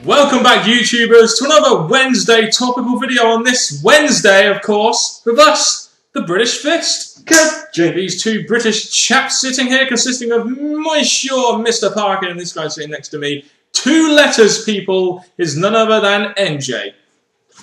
Welcome back, YouTubers, to another Wednesday topical video on this Wednesday, of course, with us, the British Fist. These two British chaps sitting here, consisting of Monsieur Mr. Parkin and this guy sitting next to me. Two letters, people, is none other than NJ.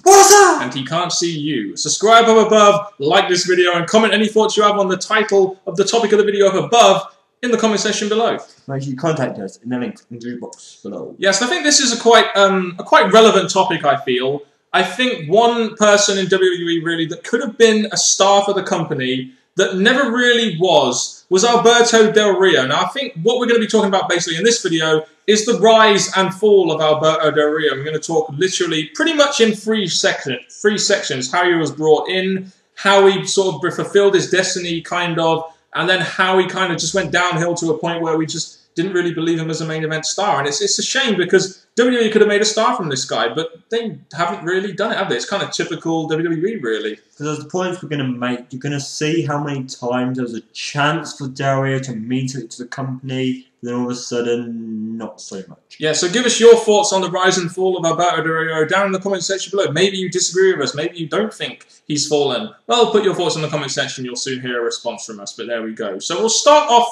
What's up? And he can't see you. Subscribe up above, like this video, and comment any thoughts you have on the title of the topic of the video up above in the comment section below. Make sure you contact us in the link in the box below. Yes, I think this is a quite relevant topic, I feel. I think one person in WWE really that could have been a star for the company that never really was Alberto Del Rio. Now, I think what we're going to be talking about basically in this video is the rise and fall of Alberto Del Rio. I'm going to talk literally pretty much in three sections. How he was brought in, how he sort of fulfilled his destiny, kind of, and then how he kind of just went downhill to a point where we just didn't really believe him as a main event star. And it's a shame because WWE could have made a star from this guy, but they haven't really done it, have they? It's kind of typical WWE, really. Because the points we're going to make, you're going to see how many times there was a chance for Del Rio to meet it to the company, then all of a sudden, not so much. Yeah, so give us your thoughts on the rise and fall of Alberto Del Rio down in the comment section below. Maybe you disagree with us, maybe you don't think he's fallen. Well, put your thoughts in the comment section, you'll soon hear a response from us, but there we go. So we'll start off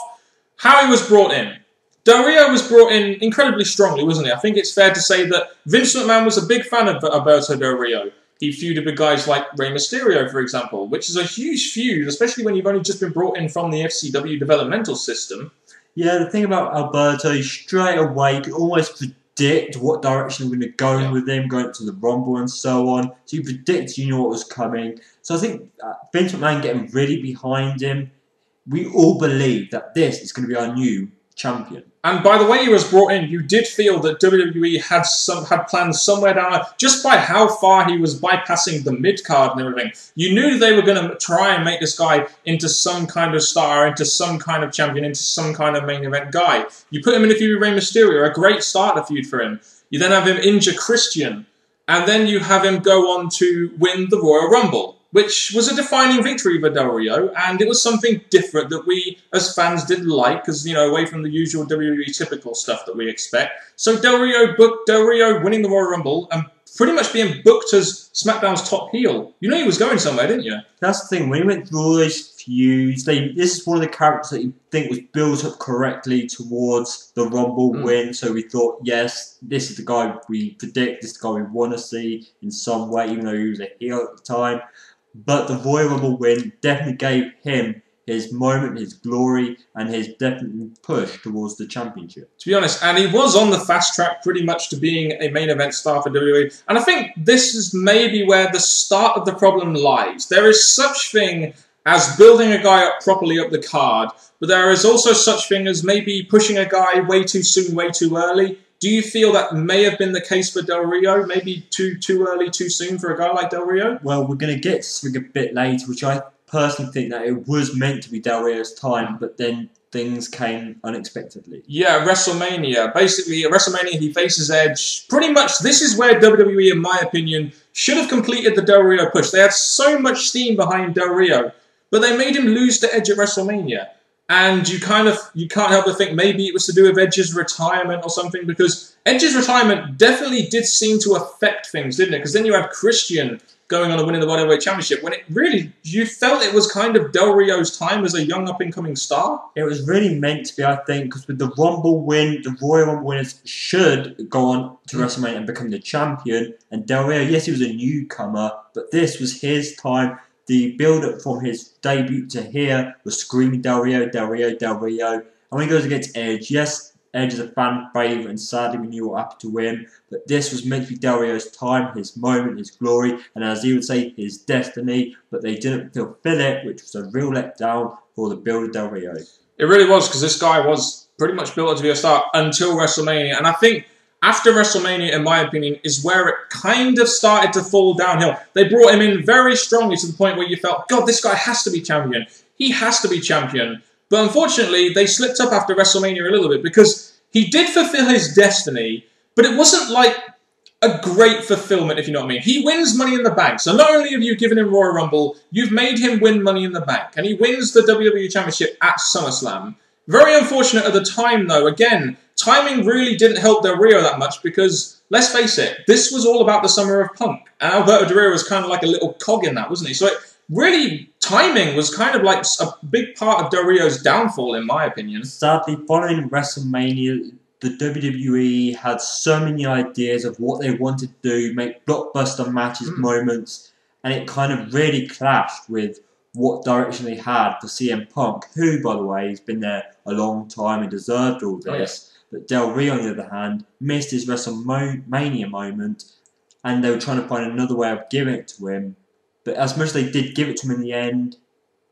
how he was brought in. Del Rio was brought in incredibly strongly, wasn't he? I think it's fair to say that Vince McMahon was a big fan of Alberto Del Rio. He feuded with guys like Rey Mysterio, for example, which is a huge feud, especially when you've only just been brought in from the FCW developmental system. Yeah, the thing about Alberto, straight away, you could almost predict what direction we're going to go in with him, going to the Rumble and so on. So you predict, you know what was coming. So I think Vince McMahon getting really behind him, we all believe that this is going to be our new champion. And by the way he was brought in, you did feel that WWE had plans somewhere down just by how far he was bypassing the mid-card and everything. You knew they were going to try and make this guy into some kind of star, into some kind of champion, into some kind of main event guy. You put him in a feud with Rey Mysterio, a great starter feud for him. You then have him injure Christian, and then you have him go on to win the Royal Rumble, which was a defining victory for Del Rio, and it was something different that we, as fans, did like, because, you know, away from the usual WWE typical stuff that we expect. So Del Rio winning the Royal Rumble, and pretty much being booked as SmackDown's top heel. You knew he was going somewhere, didn't you? That's the thing, when he went through all those feuds, this is one of the characters that you think was built up correctly towards the Rumble win, so we thought, yes, this is the guy we predict, this is the guy we want to see in some way, even though he was a heel at the time. But the Royal Rumble win definitely gave him his moment, his glory, and his definite push towards the championship. To be honest, and he was on the fast track pretty much to being a main event star for WWE. And I think this is maybe where the start of the problem lies. There is such thing as building a guy up properly up the card, but there is also such thing as maybe pushing a guy way too soon, way too early. Do you feel that may have been the case for Del Rio? Maybe too early, too soon for a guy like Del Rio? Well, we're going to get to something a bit later, which I personally think that it was meant to be Del Rio's time, but then things came unexpectedly. Yeah, WrestleMania. Basically, at WrestleMania, he faces Edge. Pretty much, this is where WWE, in my opinion, should have completed the Del Rio push. They had so much steam behind Del Rio, but they made him lose to Edge at WrestleMania. And you can't help but think maybe it was to do with Edge's retirement or something, because Edge's retirement definitely did seem to affect things, didn't it? Because then you had Christian going on and winning the World Heavyweight Championship, when it really, you felt it was kind of Del Rio's time as a young up-and-coming star. It was really meant to be, I think, because with the Rumble win, the Royal Rumble winners should go on to WrestleMania and become the champion. And Del Rio, yes, he was a newcomer, but this was his time. The build-up from his debut to here was screaming Del Rio, Del Rio, Del Rio. And when he goes against Edge, yes, Edge is a fan favourite, and sadly we knew what happened to him. But this was meant to be Del Rio's time, his moment, his glory, and as he would say, his destiny. But they didn't fulfill it, which was a real letdown for the build of Del Rio. It really was, because this guy was pretty much built up to be a star until WrestleMania. And I think after WrestleMania, in my opinion, is where it kind of started to fall downhill. They brought him in very strongly to the point where you felt, God, this guy has to be champion. He has to be champion. But unfortunately, they slipped up after WrestleMania a little bit, because he did fulfill his destiny, but it wasn't like a great fulfillment, if you know what I mean. He wins Money in the Bank. So not only have you given him Royal Rumble, you've made him win Money in the Bank. And he wins the WWE Championship at SummerSlam. Very unfortunate at the time, though, again, timing really didn't help Del Rio that much because, let's face it, this was all about the summer of Punk. And Alberto Del Rio was kind of like a little cog in that, wasn't he? So really, timing was kind of like a big part of Del Rio's downfall, in my opinion. Sadly, following WrestleMania, the WWE had so many ideas of what they wanted to do, make blockbuster matches, moments, and it kind of really clashed with what direction they had for CM Punk, who, by the way, has been there a long time and deserved all this. But Del Rio, on the other hand, missed his WrestleMania moment, and they were trying to find another way of giving it to him. But as much as they did give it to him in the end,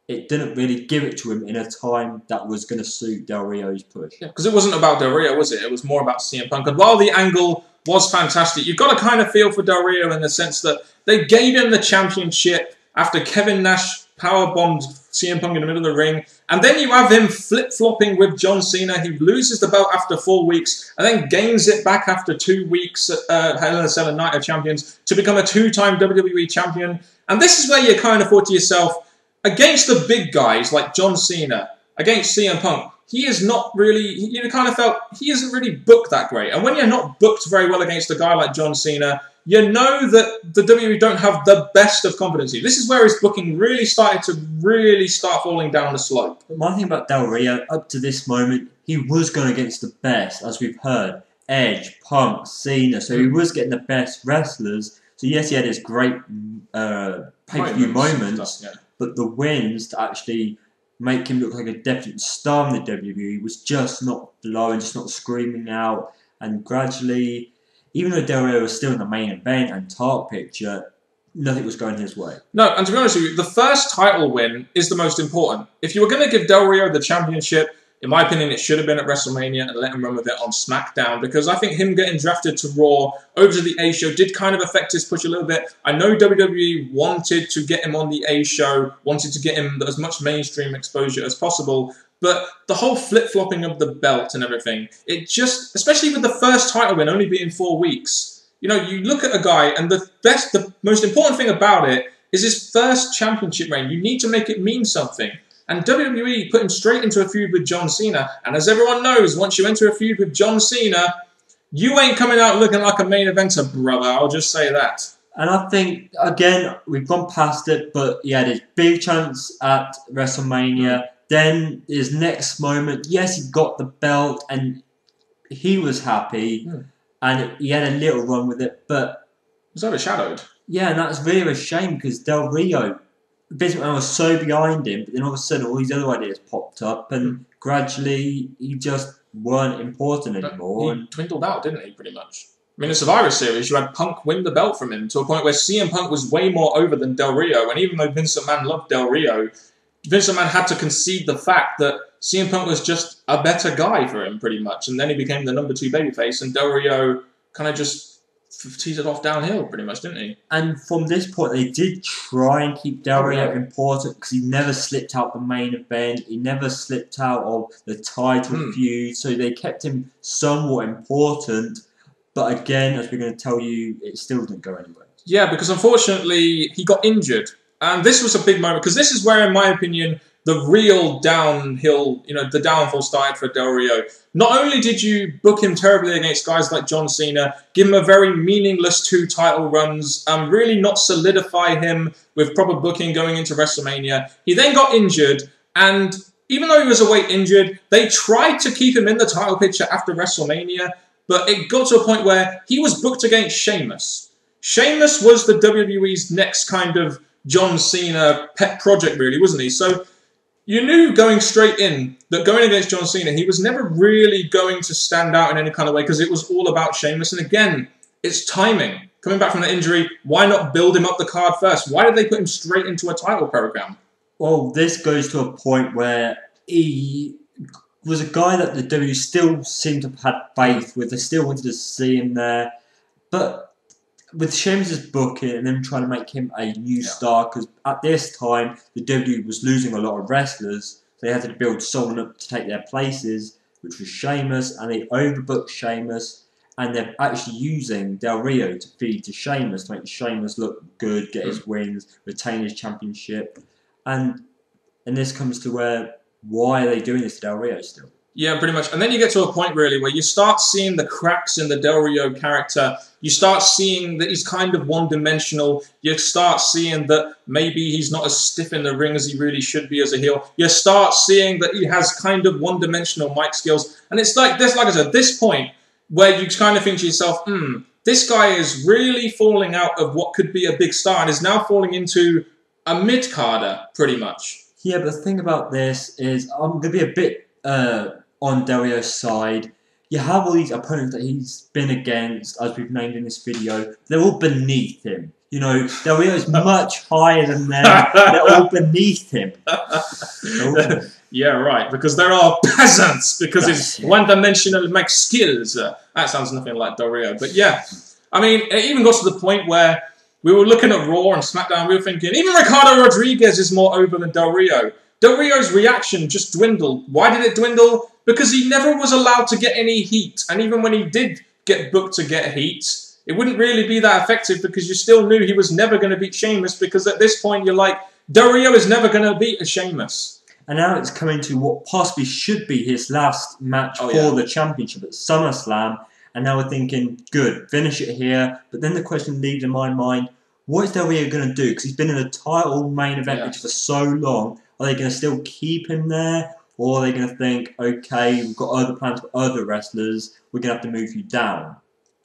it didn't really give it to him in a time that was going to suit Del Rio's push. Yeah, because it wasn't about Del Rio, was it? It was more about CM Punk. And while the angle was fantastic, you've got to kind of feel for Del Rio in the sense that they gave him the championship after Kevin Nash powerbombed CM Punk in the middle of the ring. And then you have him flip-flopping with John Cena. He loses the belt after 4 weeks and then gains it back after 2 weeks at Hell in a Cell and Night of Champions to become a 2-time WWE champion. And this is where you kind of thought to yourself, against the big guys like John Cena, against CM Punk, he is not really, you kind of felt he isn't really booked that great. And when you're not booked very well against a guy like John Cena, you know that the WWE don't have the best of competency. This is where his booking really started to start falling down the slope. But my thing about Del Rio, up to this moment, he was going against the best, as we've heard. Edge, Punk, Cena, so he was getting the best wrestlers. So yes, he had his great pay-per-view moments, but the wins to actually make him look like a definite star in the WWE was just not blowing, just not screaming out. And gradually, even though Del Rio was still in the main event and top picture, nothing was going his way. No, and to be honest with you, the first title win is the most important. If you were going to give Del Rio the championship, in my opinion, it should have been at WrestleMania and let him run with it on SmackDown, because I think him getting drafted to Raw over to the A show did kind of affect his push a little bit. I know WWE wanted to get him on the A show, wanted to get him as much mainstream exposure as possible, but the whole flip-flopping of the belt and everything, it just, especially with the first title win only being 4 weeks, you know, you look at a guy and the most important thing about it is his first championship reign. You need to make it mean something. And WWE put him straight into a feud with John Cena. And as everyone knows, once you enter a feud with John Cena, you ain't coming out looking like a main eventer, brother. I'll just say that. And I think, again, we've gone past it, but he had his big chance at WrestleMania. Then his next moment, yes, he got the belt and he was happy. And he had a little run with it, but it was overshadowed. Yeah, and that's really a shame because Del Rio, Vince McMahon was so behind him, but then all of a sudden all these other ideas popped up, and gradually he just weren't important anymore. He dwindled out, didn't he, pretty much? I mean, in Survivor Series, you had Punk win the belt from him to a point where CM Punk was way more over than Del Rio, and even though Vince McMahon loved Del Rio, Vince McMahon had to concede the fact that CM Punk was just a better guy for him, pretty much, and then he became the number 2 babyface, and Del Rio kind of just teased it off downhill, pretty much, didn't he? And from this point, they did try and keep Del Rio important because he never slipped out the main event. He never slipped out of the title feud. So they kept him somewhat important. But again, as we're going to tell you, it still didn't go anywhere. Yeah, because unfortunately, he got injured. And this was a big moment because this is where, in my opinion, the real downhill, the downfall started for Del Rio. Not only did you book him terribly against guys like John Cena, give him a very meaningless 2 title runs, really not solidify him with proper booking going into WrestleMania. He then got injured, and even though he was away injured, they tried to keep him in the title picture after WrestleMania, but it got to a point where he was booked against Sheamus. Sheamus was the WWE's next kind of John Cena pet project, really, wasn't he? So you knew going straight in that going against John Cena, he was never really going to stand out in any kind of way because it was all about Sheamus. And again, it's timing. Coming back from the injury, why not build him up the card first? Why did they put him straight into a title program? Well, this goes to a point where he was a guy that the WWE still seemed to have had faith with. They still wanted to see him there. But with Sheamus' booking and them trying to make him a new star, because at this time, the WWE was losing a lot of wrestlers, so they had to build someone up to take their places, which was Sheamus, and they overbooked Sheamus, and they're actually using Del Rio to feed to Sheamus, to make Sheamus look good, get his wins, retain his championship, and this comes to why are they doing this to Del Rio still? Yeah, pretty much. And then you get to a point, really, where you start seeing the cracks in the Del Rio character. You start seeing that he's kind of one-dimensional. You start seeing that maybe he's not as stiff in the ring as he really should be as a heel. You start seeing that he has kind of one-dimensional mic skills. And it's like this, like I said, this point where you kind of think to yourself, this guy is really falling out of what could be a big star and is now falling into a mid-carder, pretty much. Yeah, but the thing about this is I'm going to be a bit on Del Rio's side. You have all these opponents that he's been against, as we've named in this video. They're all beneath him. You know, Del Rio is much higher than them. They're all beneath him. Yeah, right, because there are peasants, because it's one-dimensional mech skills. That sounds nothing like Del Rio. But yeah, I mean, it even got to the point where we were looking at Raw and SmackDown, we were thinking, even Ricardo Rodriguez is more over than Del Rio. Del Rio's reaction just dwindled. Why did it dwindle? Because he never was allowed to get any heat. And even when he did get booked to get heat, it wouldn't really be that effective because you still knew he was never going to beat Sheamus, because at this point you're like, Del Rio is never going to beat a Sheamus. And now it's coming to what possibly should be his last match for the championship at SummerSlam. And now we're thinking, good, finish it here. But then the question leaves in my mind, what is Del Rio going to do? Because he's been in a title main event for so long. Are they going to still keep him there? Or are they going to think, okay, we've got other plans for other wrestlers, we're going to have to move you down?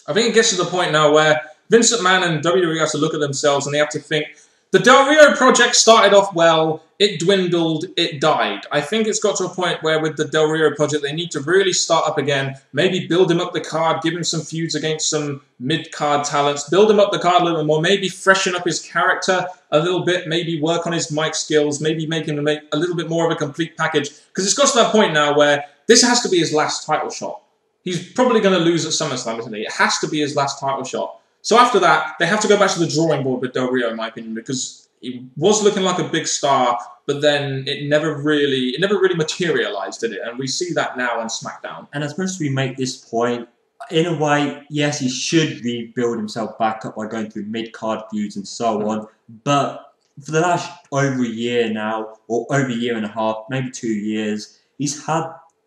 I think it gets to the point now where Vince McMahon and WWE have to look at themselves and they have to think, the Del Rio project started off well, it dwindled, it died. I think it's got to a point where with the Del Rio project they need to really start up again, maybe build him up the card, give him some feuds against some mid-card talents, build him up the card a little more, maybe freshen up his character a little bit, maybe work on his mic skills, maybe make him a little bit more of a complete package. Because it's got to that point now where this has to be his last title shot. He's probably going to lose at SummerSlam, isn't he? It has to be his last title shot. So after that, they have to go back to the drawing board with Del Rio, in my opinion, because he was looking like a big star, but then it never really materialized, did it? And we see that now on SmackDown. And as much as we make this point, in a way, yes, he should rebuild himself back up by going through mid-card feuds and so on. But for the last over a year now, or over a year and a half, maybe 2 years, he's had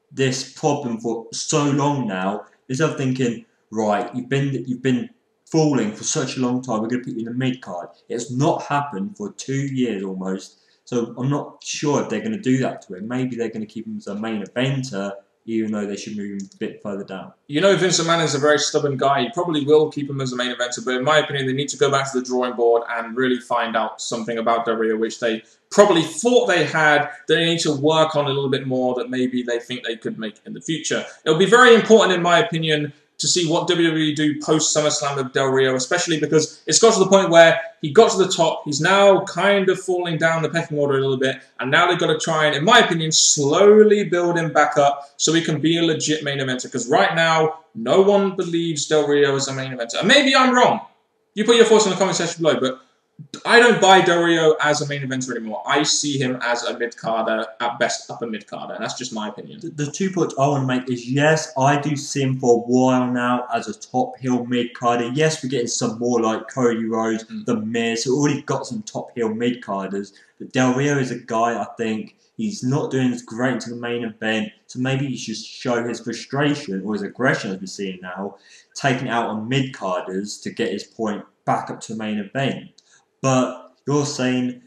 this problem for so long now. Instead of thinking, right, you've been falling for such a long time, we're going to put you in the mid-card. It's not happened for 2 years almost, so I'm not sure if they're going to do that to him. Maybe they're going to keep him as a main eventer, even though they should move him a bit further down. You know, Vince McMahon is a very stubborn guy. He probably will keep him as a main eventer, but in my opinion, they need to go back to the drawing board and really find out something about Del Rio, which they probably thought they had, that they need to work on a little bit more, that maybe they think they could make in the future. It'll be very important, in my opinion, to see what WWE do post-SummerSlam with Del Rio, especially because it's got to the point where he got to the top, he's now kind of falling down the pecking order a little bit, and now they've got to try and, in my opinion, slowly build him back up so he can be a legit main eventer, because right now, no one believes Del Rio is a main eventer. And maybe I'm wrong. You put your thoughts in the comment section below, but I don't buy Del Rio as a main eventer anymore. I see him as a mid-carder, at best upper mid-carder, and that's just my opinion. The 2 points I want to make is, yes, I do see him for a while now as a top heel mid-carder. Yes, we're getting some more like Cody Rhodes, The Miz, who already got some top heel mid-carders. But Del Rio is a guy, I think, he's not doing as great into the main event, so maybe he should show his frustration, or his aggression as we're seeing now, taking it out on mid-carders to get his point back up to the main event. But you're saying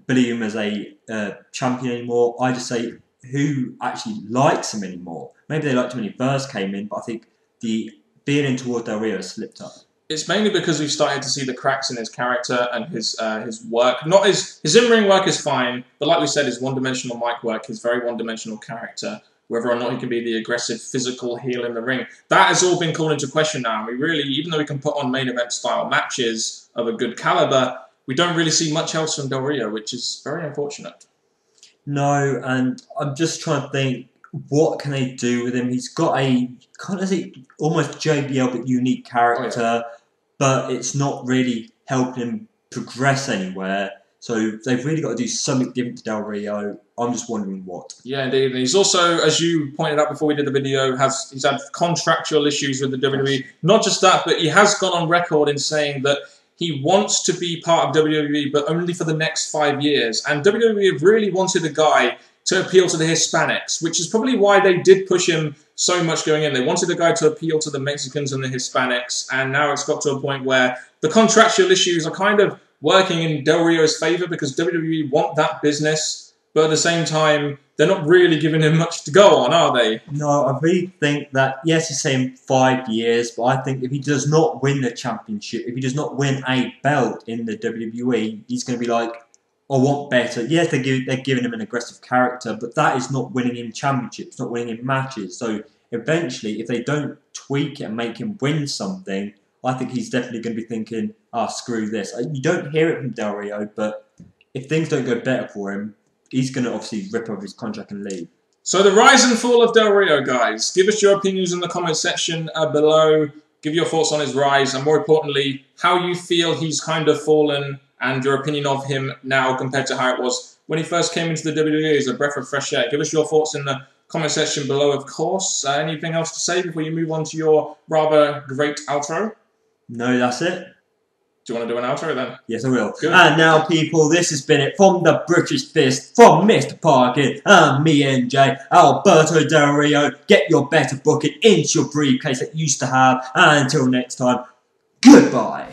believe him as a champion anymore. I just say who actually likes him anymore. Maybe they liked him when he first came in, but I think the feeling toward Del Rio has slipped up. It's mainly because we've started to see the cracks in his character and his work. Not his in-ring work is fine, but like we said, his one-dimensional mic work, his very one-dimensional character, whether or not he can be the aggressive physical heel in the ring. That has all been called into question now. And we really, even though we can put on main event style matches of a good caliber, we don't really see much else from Del Rio, which is very unfortunate. No, and I'm just trying to think, what can they do with him? He's got a kind of almost JBL but unique character, but it's not really helping him progress anywhere. So they've really got to do something different to Del Rio. I'm just wondering what. Yeah, indeed. And he's also, as you pointed out before we did the video, he's had contractual issues with the WWE. Not just that, but he has gone on record in saying that he wants to be part of WWE, but only for the next 5 years. And WWE have really wanted a guy to appeal to the Hispanics, which is probably why they did push him so much going in. They wanted a guy to appeal to the Mexicans and the Hispanics, and now it's got to a point where the contractual issues are kind of working in Del Rio's favour because WWE want that business, but at the same time, they're not really giving him much to go on, are they? No, I really think that, yes, he's saying 5 years, but I think if he does not win the championship, if he does not win a belt in the WWE, he's going to be like, I want better. Yes, they're giving him an aggressive character, but that is not winning him championships, not winning him matches. So eventually, if they don't tweak it and make him win something, I think he's definitely going to be thinking, screw this. You don't hear it from Del Rio, but if things don't go better for him, he's going to obviously rip over his contract and leave. So the rise and fall of Del Rio, guys. Give us your opinions in the comment section below. Give your thoughts on his rise, and more importantly, how you feel he's kind of fallen, and your opinion of him now compared to how it was when he first came into the WWE as a breath of fresh air. Give us your thoughts in the comment section below, of course. Anything else to say before you move on to your rather great outro? No, that's it. Do you want to do an outro then? Yes, I will. Good. And now, people, this has been it from the British Fist, from Mr. Parkin, and me, NJ, Alberto Del Rio. Get your better booking into your briefcase that you used to have. And until next time, goodbye.